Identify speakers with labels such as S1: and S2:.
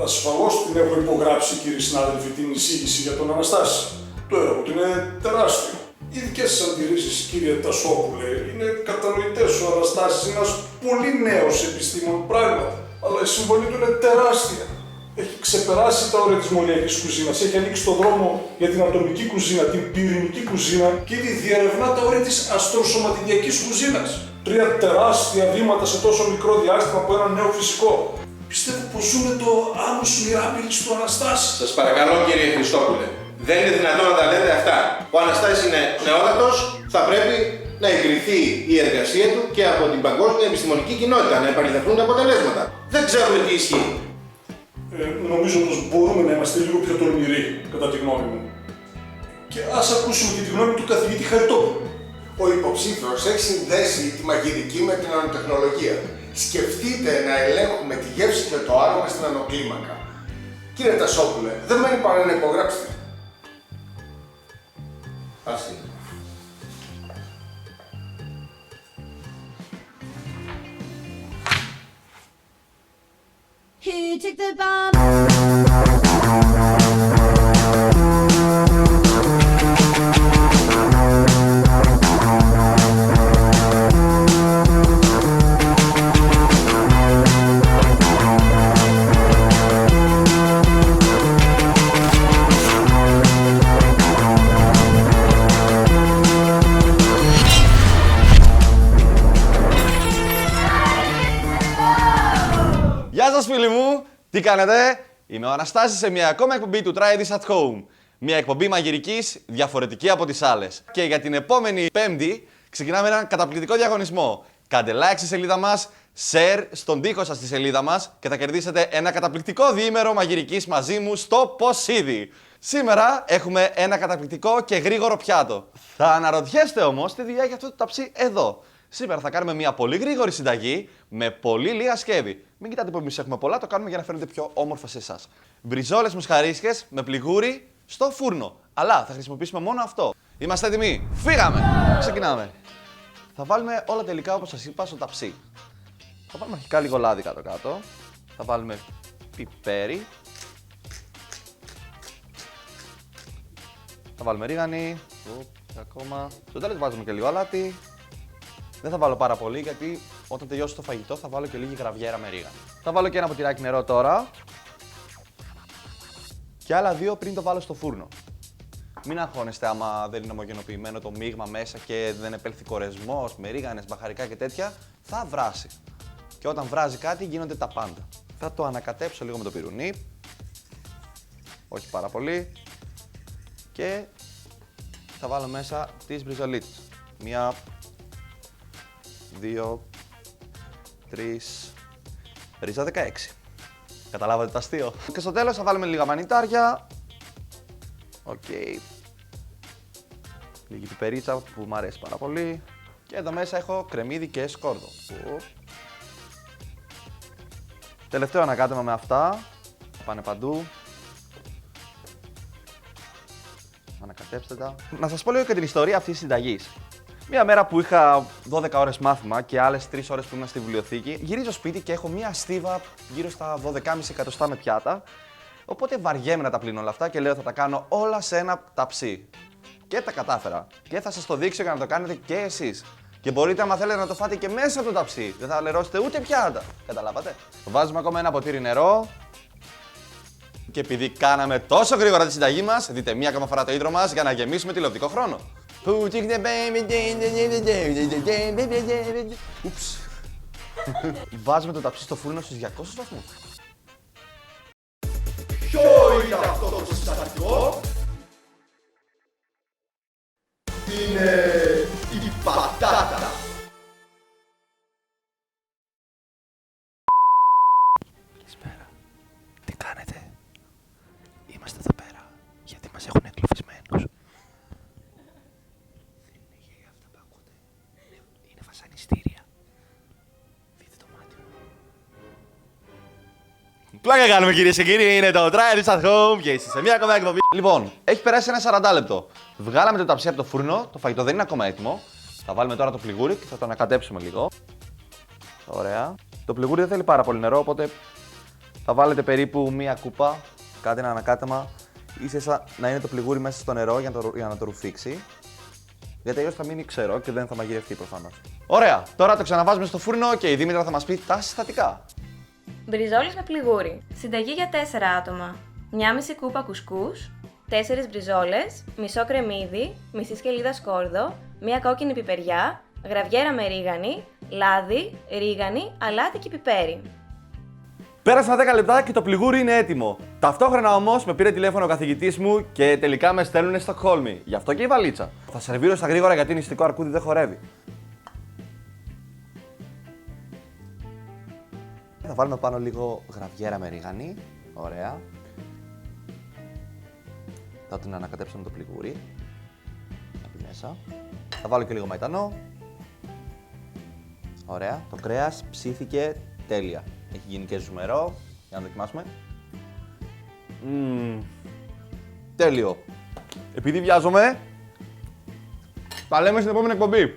S1: Ασφαλώς την έχω υπογράψει, κύριοι συνάδελφοι, την εισήγηση για τον Αναστάση. Το έργο του είναι τεράστιο. Οι δικές σας αντιρρήσεις, κύριε Τασόπουλε, είναι κατανοητές. Ο Αναστάσης είναι ένας πολύ νέος επιστήμον πράγματι, αλλά η συμβολή του είναι τεράστια. Έχει ξεπεράσει τα όρια της μοριακής κουζίνας, έχει ανοίξει το δρόμο για την ατομική κουζίνα, την πυρηνική κουζίνα και ήδη διερευνά τα όρια της αστροσωματιδιακής κουζίνας. 3 τεράστια βήματα σε τόσο μικρό διάστημα από ένα νέο φυσικό. Πιστεύω πως ζούμε το άμμος μοιράπηλης του Αναστάση.
S2: Σας παρακαλώ, κύριε Χριστόπουλε, δεν είναι δυνατόν να τα λέτε αυτά. Ο Αναστάσης είναι νεότατος, θα πρέπει να εγκριθεί η εργασία του και από την παγκόσμια επιστημονική κοινότητα, να επαληθευτούν τα αποτελέσματα. Δεν ξέρουμε τι ισχύει.
S1: Νομίζω πως μπορούμε να είμαστε λίγο πιο τολμηροί, κατά τη γνώμη μου. Και ας ακούσουμε και τη γνώμη του καθηγητή Χαριτόπουλου.
S3: Ο υποψήφιος έχει συνδέσει τη μαγειρική με την νανοτεχνολογία. Σκεφτείτε να ελέγχουμε τη γεύση και το άρωμα στην νανοκλίμακα. Κύριε Τασόπουλε, δεν μένει παρά να υπογράψετε.
S2: Άσε.
S4: Who took the bomb?
S5: Γεια σας φίλοι μου, τι κάνετε? Είμαι ο Αναστάσης σε μια ακόμα εκπομπή του Try This At Home. Μια εκπομπή μαγειρικής διαφορετική από τις άλλες. Και για την επόμενη Πέμπτη ξεκινάμε έναν καταπληκτικό διαγωνισμό. Κάντε like στη σελίδα μας, share στον τοίχο σας στη σελίδα μας και θα κερδίσετε ένα καταπληκτικό διήμερο μαγειρικής μαζί μου στο Ποσίδι. Σήμερα έχουμε ένα καταπληκτικό και γρήγορο πιάτο. Θα αναρωτιέστε όμως τι δουλειά έχει αυτό το ταψί εδώ. Σήμερα θα κάνουμε μια πολύ γρήγορη συνταγή με πολύ λίγα σκεύη. Μην κοιτάτε που εμείς έχουμε πολλά, το κάνουμε για να φαίνεται πιο όμορφα σε εσάς. Μπριζόλες μοσχαρίσκες με πληγούρι στο φούρνο. Αλλά θα χρησιμοποιήσουμε μόνο αυτό. Είμαστε έτοιμοι? Φύγαμε! Ξεκινάμε. Θα βάλουμε όλα τελικά όπως σας είπα στο ταψί. Θα βάλουμε αρχικά λίγο λάδι κάτω-κάτω. Θα βάλουμε πιπέρι. Θα βάλουμε ρίγανη. Ακόμα. Στο τέλος βάζουμε και λίγο αλάτι. Δεν θα βάλω πάρα πολύ γιατί όταν τελειώσει το φαγητό θα βάλω και λίγη γραβιέρα με ρίγανη. Θα βάλω και ένα ποτηράκι νερό τώρα. Και άλλα 2 πριν το βάλω στο φούρνο. Μην αγχώνεστε άμα δεν είναι ομογενοποιημένο το μείγμα μέσα και δεν επέλθει κορεσμός με ρίγανες, μπαχαρικά και τέτοια. Θα βράσει. Και όταν βράζει κάτι γίνονται τα πάντα. Θα το ανακατέψω λίγο με το πυρουνί. Όχι πάρα πολύ. Και θα βάλω μέσα τις μπριζολίτες. 1, 2, 3, ρίζα 16. Καταλάβατε το αστείο? Και στο τέλος θα βάλουμε λίγα μανιτάρια. Οκ. Λίγη πιπερίτσα που μου αρέσει πάρα πολύ. Και εδώ μέσα έχω κρεμμύδι και σκόρδο. Τελευταίο ανακάτεμα με αυτά. Πάνε παντού. Ανακατέψτε τα. Να σας πω λίγο και την ιστορία αυτής της συνταγής. Μία μέρα που είχα 12 ώρες μάθημα και άλλες 3 ώρες που ήμουν στη βιβλιοθήκη, γυρίζω σπίτι και έχω μία στίβα γύρω στα 12,5 εκατοστά με πιάτα. Οπότε βαριέμαι να τα πλύνω όλα αυτά και λέω θα τα κάνω όλα σε ένα ταψί. Και τα κατάφερα. Και θα σας το δείξω για να το κάνετε και εσείς. Και μπορείτε, άμα θέλετε, να το φάτε και μέσα από το ταψί. Δεν θα λερώσετε ούτε πιάτα. Καταλάβατε? Βάζουμε ακόμα ένα ποτήρι νερό. Και επειδή κάναμε τόσο γρήγορα τη συνταγή μας, δείτε μία ακόμα φορά το intro μας για να γεμίσουμε τηλεοπτικό χρόνο. Ούψ. Βάζουμε το ταψί στο φούρνο στους 200 βαθμούς.
S3: Ποιο είναι αυτό το συστατικό? Είναι η πατάτα.
S5: Καλησπέρα. Τι κάνετε? Είμαστε εδώ πέρα γιατί μας έχουν εγκλωβισμένους. Δεν είναι γέλια αυτά που ακούτε. Είναι βασανιστήρια. Δείτε το μάτι μου. Πλάκα κάνουμε κυρίες και κύριοι, είναι το Try This At Home και είσαι σε μια ακόμα εκπομπή. Λοιπόν, έχει περάσει ένα 40 λεπτό. Βγάλαμε το ταψί από το φούρνο, το φαγητό δεν είναι ακόμα έτοιμο. Θα βάλουμε τώρα το πληγούρι και θα το ανακατέψουμε λίγο. Ωραία. Το πληγούρι δεν θέλει πάρα πολύ νερό, οπότε Θα βάλετε περίπου μία κούπα, κάντε ένα ανακάτεμα, ίσα να είναι το πληγούρι μέσα στο νερό για να το ρουφήξει. Γιατί αλλιώς θα μείνει ξερό και δεν θα μαγειρευτεί προφανώς. Ωραία, τώρα το ξαναβάζουμε στο φούρνο και η Δήμητρα θα μας πει τα συστατικά.
S6: Μπριζόλες με πληγούρι. Συνταγή για 4 άτομα. 1,5 κούπα κουσκούς, 4 μπριζόλες, μισό κρεμμύδι, μισή σκελίδα σκόρδο, 1 κόκκινη πιπεριά, γραβιέρα με ρίγανη, λάδι, ρίγανη, αλάτι και πιπέρι.
S5: Πέρασαν 10 λεπτά και το πληγούρι είναι έτοιμο. Ταυτόχρονα όμως με πήρε τηλέφωνο ο καθηγητής μου και τελικά με στέλνουνε στο Στοκχόλμη. Γι' αυτό και η βαλίτσα. Θα σερβίρω στα γρήγορα γιατί νηστικό αρκούδι δεν χορεύει. Θα βάλουμε πάνω λίγο γραβιέρα με ρίγανη. Ωραία. Θα την ανακατέψουμε το πληγούρι. Θα μπει μέσα. Θα βάλω και λίγο μαϊτανό. Ωραία. Το κρέας ψήθηκε τέλεια. Έχει γίνει και ζουμερό. Για να δοκιμάσουμε. Τέλειο. Επειδή βιάζομαι, τα λέμε στην επόμενη εκπομπή.